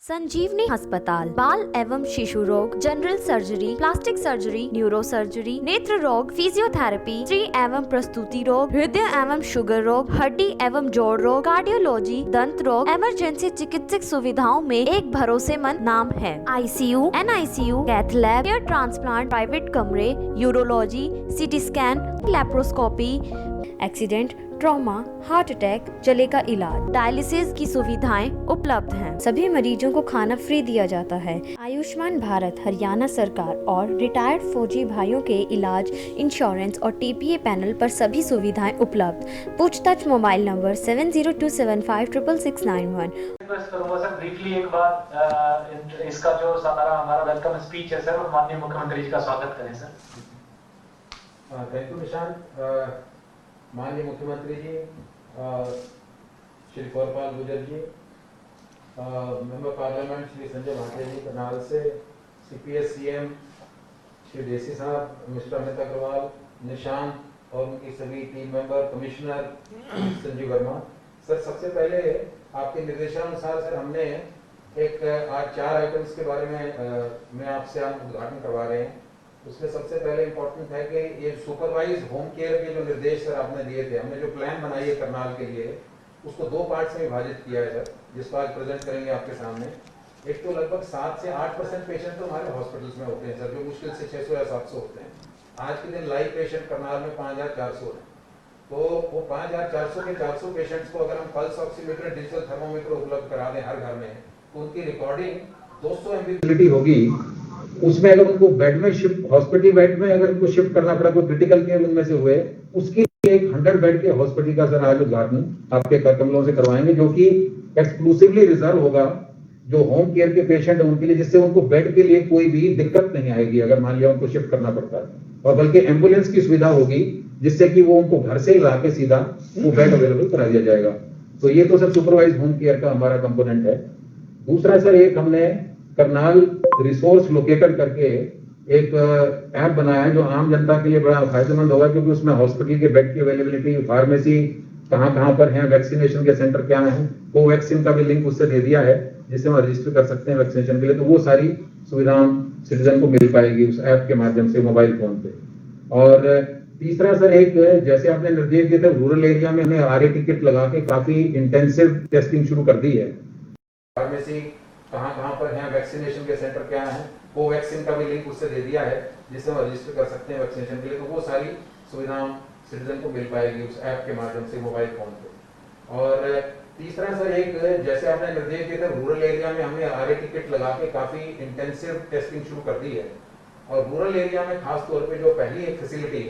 संजीवनी अस्पताल बाल एवं शिशु रोग, general surgery, plastic surgery, neuro surgery, नेत्र रोग, फिजियोथेरेपी, स्त्री एवं प्रस्तुति रोग, हृदय एवं शुगर रोग, हड्डी एवं जोड़ रोग, कार्डियोलॉजी, दंत रोग, इमरजेंसी चिकित्सक सुविधाओं में एक भरोसेमंद नाम है। ICU, NICU, cath lab, hair transplant, private कमरे, urology, CT scan, laparoscopy, accident, trauma, heart attack, जले का इलाज, डायलिसिस की सुविधाएं उपलब्ध हैं। सभी मरीजों को खाना फ्री दिया जाता है। आयुष्मान भारत हरियाणा सरकार और रिटायर्ड फौजी भाइयों के इलाज, इंश्योरेंस और TPA पैनल पर सभी सुविधाएं उपलब्ध। पूछताछ मोबाइल नंबर 7027566691। रिक्वेस्ट करूंगा सर ब्रीफली एक बार इसका जो हमारा वेलकम स्पीच है सर, माननीय मुख्यमंत्री जी का स्वागत करें सर। Thank you Nishant. माननीय मुख्यमंत्री जी, श्री कौरपाल गुर्जर जी, मेंबर पार्लियामेंट श्री संजय भाटिया जी करनाल से, CPS CM श्री देसी साहब, मिस्टर अमित अग्रवाल, निशांत और उनकी सभी team member, commissioner Sanjeev Verma. Sir सबसे पहले आपके निर्देशानुसार सर हमने एक आज 4 आइटम्स के बारे में मैं आपसे हम उद्घाटन करवा रहे हैं। उसमें सबसे पहले इम्पोर्टेंट है कि ये सुपरवाइज होम केयर के जो निर्देश सर आपने दिए थे, हमने जो प्लान बनाई है करनाल के लिए, उसको 2 पार्ट्स में विभाजित किया है सर, जिसको आज प्रेजेंट करेंगे आपके सामने। एक तो लगभग 7 से 8% पेशेंट तो हमारे हॉस्पिटल्स में होते हैं सर, जो मुश्किल से 600 या 700 होते हैं। आज के दिन लाइव पेशेंट करनाल में 5400 है। तो वो 5400 के 400 पेशेंट्स को अगर हम पल्स ऑक्सीमीटर, डिजिटल थर्मोमीटर उपलब्ध करा दें हर घर में, तो उनकी रिकॉर्डिंग 200 MB होगी। उसमें अगर उनको बेड में शिफ्ट, हॉस्पिटल बेड में अगर उनको शिफ्ट करना पड़ा, कोई क्रिटिकल केयर उनमें से हुए, उसके लिए एक 100 बेड के हॉस्पिटल का सर आज उद्घाटन आपके कमलों से करवाएंगे, जो कि एक्सक्लूसिवली रिजर्व होगा जो होम केयर के पेशेंट है उनके लिए, जिससे उनको बेड के लिए कोई भी दिक्कत नहीं आएगी अगर मान लिया उनको शिफ्ट करना पड़ता है। और बल्कि एम्बुलेंस की सुविधा होगी, जिससे कि वो उनको घर से ही लाके सीधा वो बेड अवेलेबल करा दिया जाएगा। तो ये तो सर सुपरवाइज होम केयर का हमारा कंपोनेंट है। दूसरा सर, एक हमने करनाल रिसोर्स लोकेटर करके एक ऐप बनाया है, जो आम जनता के लिए बड़ा फायदेमंद होगा, क्योंकि उसमें हॉस्पिटल के बेड की अवेलेबिलिटी, फार्मेसी कहां पर है, वैक्सीनेशन के सेंटर क्या है, कोवैक्सीन का भी लिंक उससे दे दिया है, जिससे हम रजिस्टर कर सकते हैं वैक्सीनेशन के लिए। तो वो सारी सुविधा सिटीजन को मिल पाएगी उस ऐप के माध्यम से मोबाइल फोन पे। और तीसरा सर, एक जैसे आपने निर्देश दिए थे, रूरल एरिया में हमने RA टिकट लगा के काफी इंटेंसिव टेस्टिंग शुरू कर दी है। फार्मेसी कहां पर है, वैक्सीनेशन के सेंटर क्या है, कोवैक्सीन का भी लिंक उससे दे दिया है, जिससे हम रजिस्टर कर सकते हैं वैक्सीनेशन के लिए। तो वो सारी सुविधा सिटीजन को मिल पाएगी उस ऐप के माध्यम से मोबाइल फोन पे। और तीसरा सर, एक जैसे आपने निर्देश दिए थे, रूरल एरिया में हमने RA टिकट लगा के काफी इंटेंसिव टेस्टिंग शुरू कर दी है। और रूरल एरिया में खास तौर पे जो पहली एक फैसिलिटी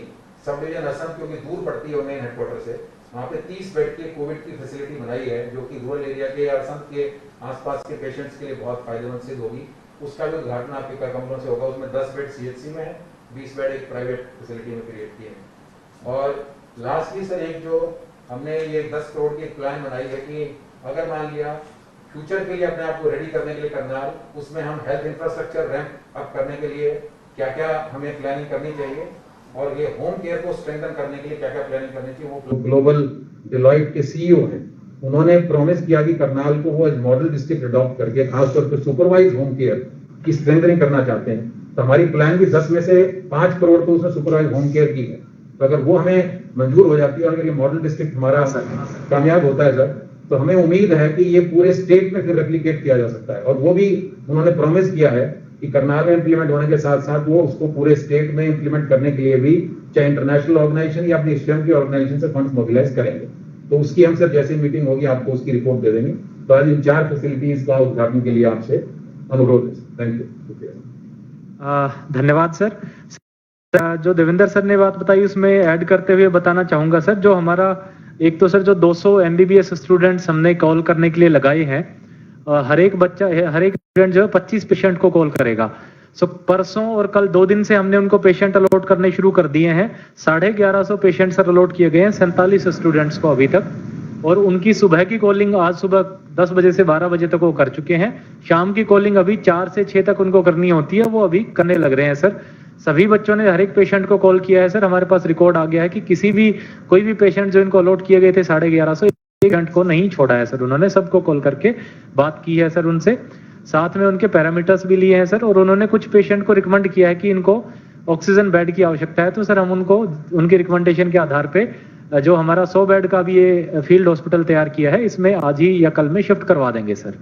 सब डिवीजन असम, क्योंकि दूर पड़ती है मेन हेडक्वार्टर से, वहाँ पे 30 बेड की कोविड की फैसिलिटी बनाई है, जो कि रूरल एरिया के या असम के आसपास के पेशेंट्स के लिए बहुत फायदेमंद सिद्ध होगी। उसका भी उद्घाटन आपके कमरों से होगा। उसमें 10 बेड CHC में है, 20 बेड एक प्राइवेट फैसिलिटी में क्रिएट किए हैं। और लास्टली सर, एक जो हमने ये 10 करोड़ की प्लान बनाई है कि अगर मान लिया फ्यूचर के लिए अपने आप को रेडी करने के लिए करनाल, उसमें हम हेल्थ इंफ्रास्ट्रक्चर रैंप अप करने के लिए क्या क्या हमें प्लानिंग करनी चाहिए, और ये होम केयर को स्ट्रेंथन करने के लिए क्या क्या प्लानिंग करनी चाहिए। वो ग्लोबल डिलॉयट के CEO हैं, उन्होंने प्रॉमिस किया कि करनाल को वो मॉडल डिस्ट्रिक्ट अडॉप्ट करके खासतौर पर सुपरवाइज होम केयर की स्ट्रेंथनिंग करना चाहते हैं। तो हमारी प्लान की 10 में से 5 करोड़ तो उसमें सुपरवाइज होम केयर की है। तो अगर वो हमें मंजूर हो जाती है और अगर ये मॉडल डिस्ट्रिक्ट हमारा कामयाब होता है सर, तो हमें उम्मीद है कि ये पूरे स्टेट में फिर रेप्लिकेट किया जा सकता है। और वो भी उन्होंने प्रॉमिस किया है कि करनाल में इंप्लीमेंट होने के साथ साथ वो उसको पूरे स्टेट में इंप्लीमेंट करने के लिए भी चाहे इंटरनेशनल ऑर्गेनाइजेशन या अपनी स्वयं की ऑर्गेनाइजेशन से फंड्स मोबिलाइज करेंगे। तो उसकी हम सर जैसे मीटिंग होगी आपको उसकी रिपोर्ट दे देंगे। तो आज इन 4 फैसिलिटीज का उद्घाटन के लिए आपसे अनुरोध है। Thank you. धन्यवाद सर। जो देवेंद्र सर ने बात बताई उसमें ऐड करते हुए बताना चाहूंगा सर, जो हमारा एक तो सर जो 200 MBBS स्टूडेंट्स हमने कॉल करने के लिए लगाए हैं, हर एक स्टूडेंट जो 25 पेशेंट को कॉल करेगा। सो परसों और कल 2 दिन से हमने उनको पेशेंट अलॉट करने शुरू कर दिए हैं। 1150 पेशेंट सर अलॉट किए गए हैं 47 स्टूडेंट्स को अभी तक। और उनकी सुबह की कॉलिंग आज सुबह 10 बजे से 12 बजे तक वो कर चुके हैं। शाम की कॉलिंग अभी 4 से 6 तक उनको करनी होती है, वो अभी करने लग रहे हैं सर। सभी बच्चों ने हर एक पेशेंट को कॉल किया है सर। हमारे पास रिकॉर्ड आ गया है कि कोई भी पेशेंट जो इनको अलॉट किए गए थे 1150 पेशेंट को नहीं छोड़ा है सर। उन्होंने सबको कॉल करके बात की है सर उनसे। साथ में उनके पैरामीटर्स भी लिए हैं सर, और उन्होंने कुछ पेशेंट को रिकमेंड किया है कि इनको ऑक्सीजन बेड की आवश्यकता है, तो सर हम उनको उनकी रिकमेंडेशन के आधार पे जो हमारा 100 बेड का भी ये फील्ड हॉस्पिटल तैयार किया है, इसमें आज ही या कल में शिफ्ट करवा देंगे सर।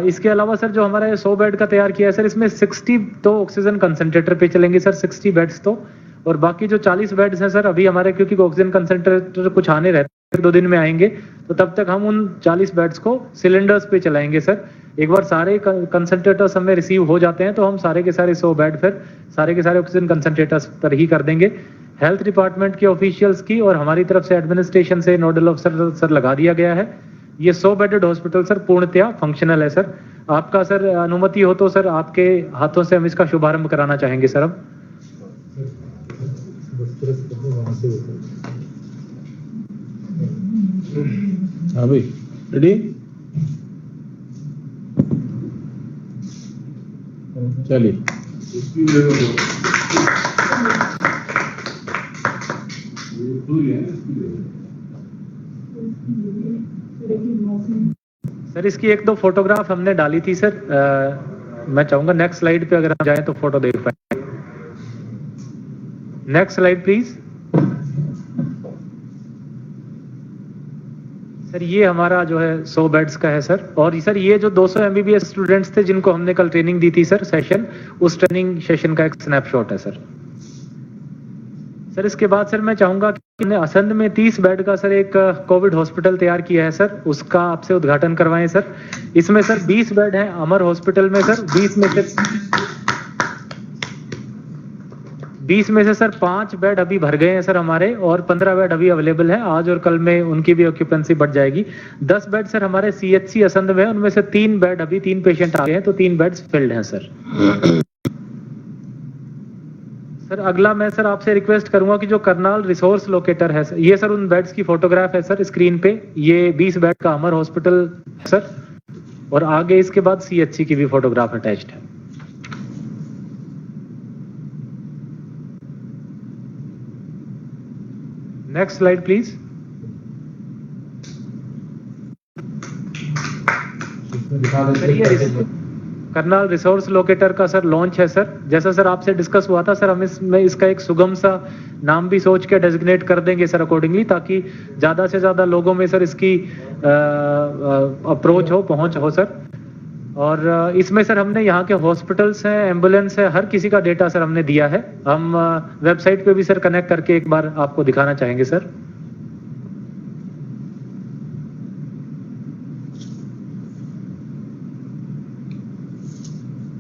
इसके अलावा सर जो हमारा ये 100 बेड का तैयार किया है सर, इसमें 60 तो ऑक्सीजन कंसंट्रेटर पे चलेंगे सर, 60 बेड्स तो, और बाकी जो 40 बेड्स हैं सर अभी हमारे, क्योंकि ऑक्सीजन कंसंट्रेटर कुछ आने रहते हैं 2 दिन में आएंगे, तो तब तक हम उन 40 बेड्स को सिलेंडर्स पे चलाएंगे सर। एक बार सारे कंसंट्रेटर्स हमें रिसीव हो जाते हैं तो हम सारे के सारे 100 बेड फिर सारे के सारे ऑक्सीजन कंसंट्रेटर्स पर ही कर देंगे। हेल्थ डिपार्टमेंट के ऑफिशियल्स की और हमारी तरफ से एडमिनिस्ट्रेशन से नोडल अफसर सर लगा दिया गया है। ये 100 बेडेड हॉस्पिटल सर पूर्णतया फंक्शनल है सर। आपका सर अनुमति हो तो सर आपके हाथों से हम इसका शुभारंभ कराना चाहेंगे सर। अब हाँ भाई रेडी, चलिए। सर इसकी 1-2 फोटोग्राफ हमने डाली थी सर, मैं चाहूंगा नेक्स्ट स्लाइड पे अगर हम जाएं तो फोटो देख पाए। Next slide please. सर ये हमारा जो है 100 बेड्स का है सर, और सर ये जो 200 MBBS स्टूडेंट्स थे जिनको हमने कल ट्रेनिंग दी थी सर सेशन, उस ट्रेनिंग सेशन का एक स्नैपशॉट है सर। सर इसके बाद सर मैं चाहूंगा कि हमने असंध में 30 बेड का सर एक कोविड हॉस्पिटल तैयार किया है सर, उसका आपसे उद्घाटन करवाएं सर। इसमें सर 20 बेड हैं अमर हॉस्पिटल में सर, 20 में से सर 5 बेड अभी भर गए हैं सर हमारे, और 15 बेड अभी अवेलेबल हैं। आज और कल में उनकी भी ऑक्यूपेंसी बढ़ जाएगी। 10 बेड सर हमारे CHC असंध में है, उनमें से 3 बेड अभी 3 पेशेंट आ गए हैं, तो 3 बेड्स फिल्ड हैं सर। सर अगला मैं सर आपसे रिक्वेस्ट करूंगा कि जो करनाल रिसोर्स लोकेटर है सर, ये सर उन बेड्स की फोटोग्राफ है सर स्क्रीन पे। ये 20 बेड का अमर हॉस्पिटल सर, और आगे इसके बाद CHC की भी फोटोग्राफ अटैच्ड है। Next slide please. सर ये करनाल रिसोर्स लोकेटर का सर लॉन्च है सर। जैसा सर आपसे डिस्कस हुआ था सर, हम इसमें इसका एक सुगम सा नाम भी सोच के डेजिग्नेट कर देंगे सर अकॉर्डिंगली, ताकि ज़्यादा से ज़्यादा लोगों में सर इसकी अप्रोच हो, पहुंच हो सर। और इसमें सर हमने यहाँ के हॉस्पिटल्स हैं, एम्बुलेंस है, हर किसी का डेटा सर हमने दिया है। हम वेबसाइट पे भी सर कनेक्ट करके एक बार आपको दिखाना चाहेंगे सर।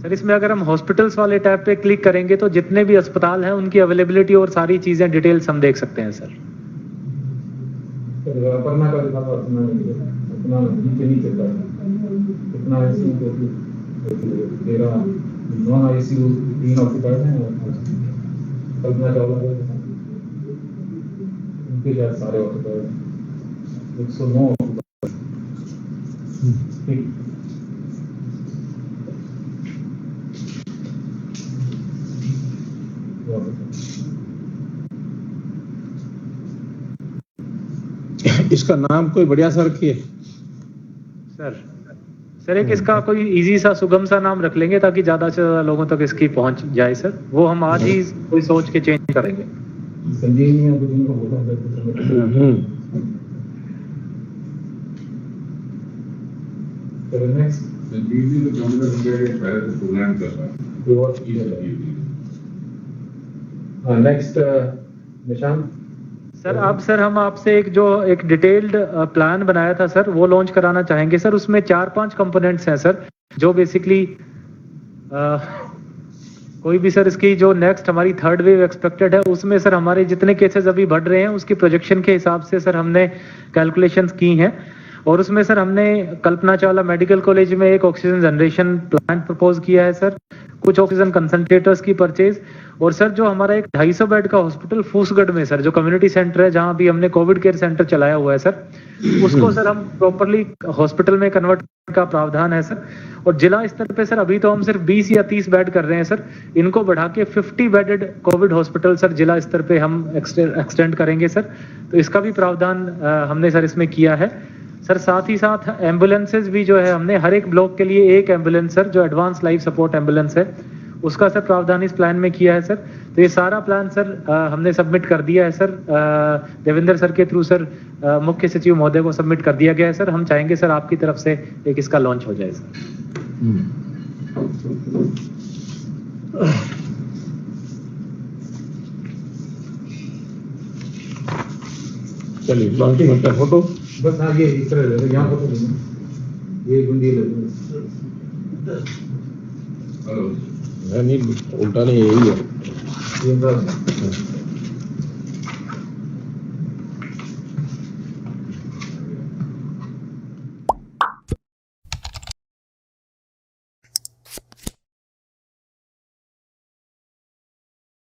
सर इसमें अगर हम हॉस्पिटल्स वाले टैब पे क्लिक करेंगे तो जितने भी अस्पताल हैं उनकी अवेलेबिलिटी और सारी चीजें डिटेल्स हम देख सकते हैं सर। अपना का दिखा दो, अपना नीचे नीचे का कितना ICU को तेरा नॉन ICU 3 ऑक्यूपाइड हैं, कल्पना चावला उनके क्या सारे ऑक्यूपाइड 109 ऑक्यूपाइड। ठीक इसका नाम कोई बढ़िया सा रखिए सर। सर एक इसका कोई इजी सा सुगम सा नाम रख लेंगे ताकि ज्यादा से ज्यादा लोगों तक इसकी पहुंच जाए सर। वो हम आज ही कोई सोच के चेंज करेंगे। संजीवनी को जिनको बोला है तो नेक्स्ट संजीवनी तो गवर्नमेंट के पहले से प्रोग्राम कर रहा है। नेक्स्ट निशान सर अब सर हम आपसे एक डिटेल्ड प्लान बनाया था सर, वो लॉन्च कराना चाहेंगे सर। उसमें 4-5 कंपोनेंट्स हैं सर, जो बेसिकली कोई भी सर इसकी जो नेक्स्ट हमारी 3rd वेव एक्सपेक्टेड है उसमें सर हमारे जितने केसेस अभी बढ़ रहे हैं उसकी प्रोजेक्शन के हिसाब से सर हमने कैलकुलेशंस की हैं। और उसमें सर हमने कल्पना चावला मेडिकल कॉलेज में एक ऑक्सीजन जनरेशन प्लांट प्रपोज किया है सर, कुछ ऑक्सीजन कंसंट्रेटर्स की परचेज, और सर जो हमारा एक 250 बेड का हॉस्पिटल फूसगढ़ में सर जो कम्युनिटी सेंटर है जहां भी हमने कोविड केयर सेंटर चलाया हुआ है सर, उसको सर हम प्रॉपरली हॉस्पिटल में कन्वर्ट का प्रावधान है सर। और जिला स्तर पे सर अभी तो हम सिर्फ 20 या 30 बेड कर रहे हैं सर, इनको बढ़ा के 50 बेडेड कोविड हॉस्पिटल सर जिला स्तर पे हम एक्सटेंड करेंगे सर। तो इसका भी प्रावधान हमने सर इसमें किया है। सर साथ ही साथ एम्बुलेंसेज भी जो है हमने हर एक ब्लॉक के लिए एक एम्बुलेंस सर जो एडवांस लाइफ सपोर्ट एम्बुलेंस है उसका सर प्रावधान इस प्लान में किया है सर। तो ये सारा प्लान सर हमने सबमिट कर दिया है सर, देवेंद्र सर के थ्रू सर मुख्य सचिव महोदय को सबमिट कर दिया गया है सर। हम चाहेंगे सर आपकी तरफ से एक इसका लॉन्च हो जाए सर। चलिए बाकी मतलब फोटो बस आगे इस तरह ले लो, यहाँ फोटो ले लो, ये गुंडी ले लो। हेलो नहीं उल्टा नहीं यही है। ये बस